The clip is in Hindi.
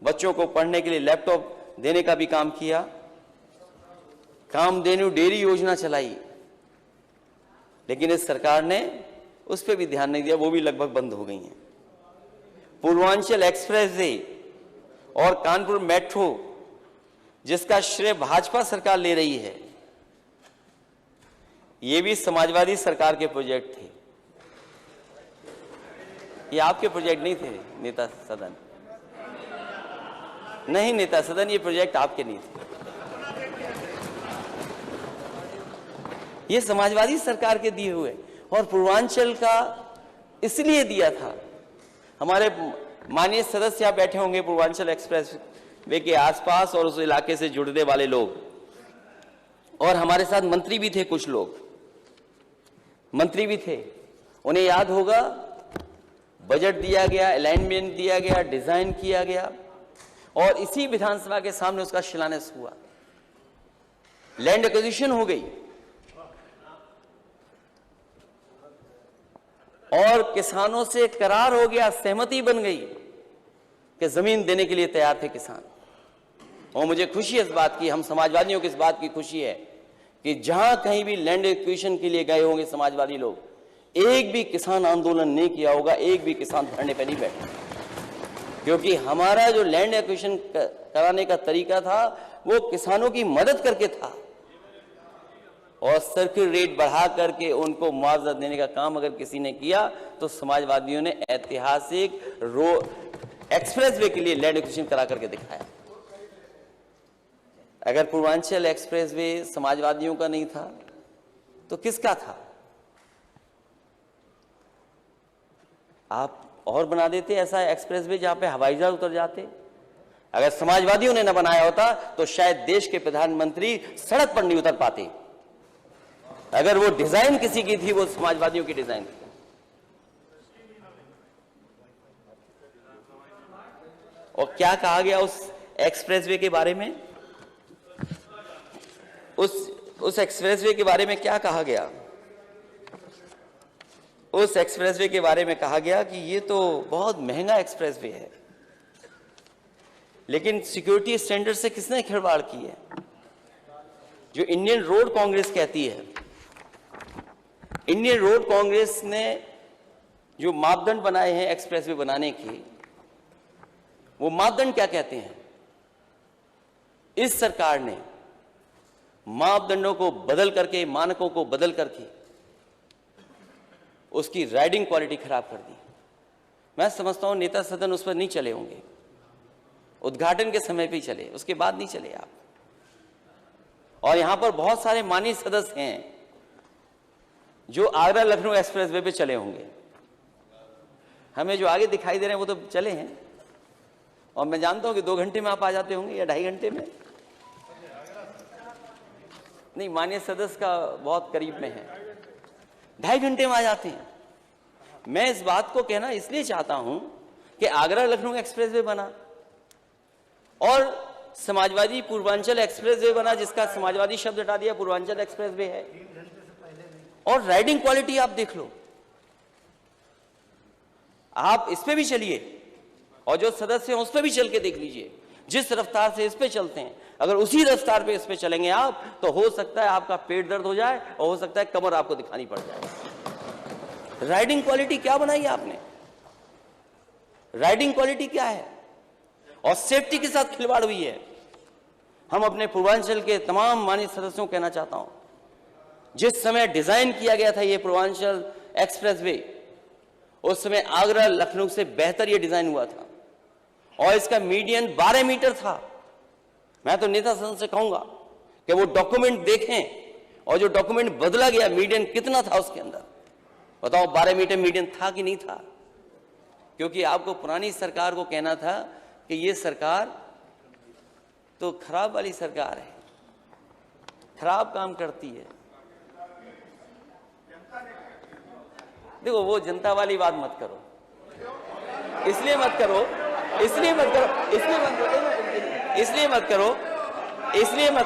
बच्चों को पढ़ने के लिए लैपटॉप देने का भी काम किया, कामधेनु डेयरी योजना चलाई, लेकिन इस सरकार ने उस पर भी ध्यान नहीं दिया, वो भी लगभग बंद हो गई हैं। पूर्वांचल एक्सप्रेसवे और कानपुर मेट्रो, जिसका श्रेय भाजपा सरकार ले रही है, ये भी समाजवादी सरकार के प्रोजेक्ट थे। ये आपके प्रोजेक्ट नहीं थे नेता सदन, नहीं नेता सदन, ये प्रोजेक्ट आपके नहीं थे, ये समाजवादी सरकार के दिए हुए। और पूर्वांचल का इसलिए दिया था, हमारे माननीय सदस्य यहाँ बैठे होंगे पूर्वांचल एक्सप्रेस वे के आसपास और उस इलाके से जुड़ने वाले लोग, और हमारे साथ मंत्री भी थे, कुछ लोग मंत्री भी थे, उन्हें याद होगा बजट दिया गया, अलाइनमेंट दिया गया, डिजाइन किया गया और इसी विधानसभा के सामने उसका शिलान्यास हुआ, लैंड एक्विजिशन हो गई और किसानों से करार हो गया, सहमति बन गई कि जमीन देने के लिए तैयार थे किसान। और मुझे खुशी है इस बात की, हम समाजवादियों की इस बात की खुशी है कि जहां कहीं भी लैंड एक्विजिशन के लिए गए होंगे समाजवादी लोग, एक भी किसान आंदोलन नहीं किया होगा, एक भी किसान धरने पर नहीं बैठा, क्योंकि हमारा जो लैंड एक्विजिशन कराने का तरीका था वो किसानों की मदद करके था और सर्किल रेट बढ़ा करके उनको मुआवजा देने का काम अगर किसी ने किया तो समाजवादियों ने ऐतिहासिक एक्सप्रेसवे के लिए लैंड एक्विजिशन करा करके दिखाया। अगर पूर्वांचल एक्सप्रेसवे समाजवादियों का नहीं था तो किसका था? आप और बना देते ऐसा एक्सप्रेसवे जहां पे हवाई जहाज उतर जाते। अगर समाजवादियों ने न बनाया होता तो शायद देश के प्रधानमंत्री सड़क पर नहीं उतर पाते। अगर वो डिजाइन किसी की थी, वो समाजवादियों की डिजाइन थी। और क्या कहा गया उस एक्सप्रेसवे के बारे में? उस एक्सप्रेसवे के बारे में क्या कहा गया? उस एक्सप्रेसवे के बारे में कहा गया कि ये तो बहुत महंगा एक्सप्रेसवे है, लेकिन सिक्योरिटी स्टैंडर्ड से किसने खिलवाड़ की है? जो इंडियन रोड कांग्रेस कहती है, इंडियन रोड कांग्रेस ने जो मापदंड बनाए हैं एक्सप्रेसवे बनाने के, वो मापदंड क्या कहते हैं? इस सरकार ने मापदंडों को बदल करके, मानकों को बदल करके उसकी राइडिंग क्वालिटी खराब कर दी। मैं समझता हूं नेता सदन उस पर नहीं चले होंगे, उद्घाटन के समय पे ही चले, उसके बाद नहीं चले आप। और यहां पर बहुत सारे माननीय सदस्य हैं जो आगरा लखनऊ एक्सप्रेसवे पे चले होंगे, हमें जो आगे दिखाई दे रहे हैं वो तो चले हैं, और मैं जानता हूं कि 2 घंटे में आप आ जाते होंगे या 2.5 घंटे में। नहीं, माननीय सदस्य का बहुत करीब में है, 2.5 घंटे में आ जाते हैं। मैं इस बात को कहना इसलिए चाहता हूं कि आगरा लखनऊ एक्सप्रेसवे बना और समाजवादी पूर्वांचल एक्सप्रेसवे बना, जिसका समाजवादी शब्द हटा दिया, पूर्वांचल एक्सप्रेसवे है। और राइडिंग क्वालिटी आप देख लो, आप इस पे भी चलिए और जो सदस्य हैं उस पे भी चल के देख लीजिए। जिस रफ्तार से इस पे चलते हैं, अगर उसी रफ्तार पे इस पे चलेंगे आप, तो हो सकता है आपका पेट दर्द हो जाए और हो सकता है कमर आपको दिखानी पड़ जाए। राइडिंग क्वालिटी क्या बनाई आपने? राइडिंग क्वालिटी क्या है? और सेफ्टी के साथ खिलवाड़ हुई है। हम अपने पूर्वांचल के तमाम माननीय सदस्यों को कहना चाहता हूं, जिस समय डिजाइन किया गया था ये पूर्वांचल एक्सप्रेसवे, उस समय आगरा लखनऊ से बेहतर ये डिजाइन हुआ था और इसका मीडियन 12 मीटर था। मैं तो नेता सदन से कहूंगा कि वो डॉक्यूमेंट देखें और जो डॉक्यूमेंट बदला गया, मीडियन कितना था उसके अंदर, बताओ 12 मीटर मीडियन था कि नहीं था? क्योंकि आपको पुरानी सरकार को कहना था कि ये सरकार तो खराब वाली सरकार है, खराब काम करती है। देखो, वो जनता वाली बात मत करो, इसलिए मत करो, इसलिए मत करो, इसलिए मत करो, इसलिए मत करो, इसलिए मत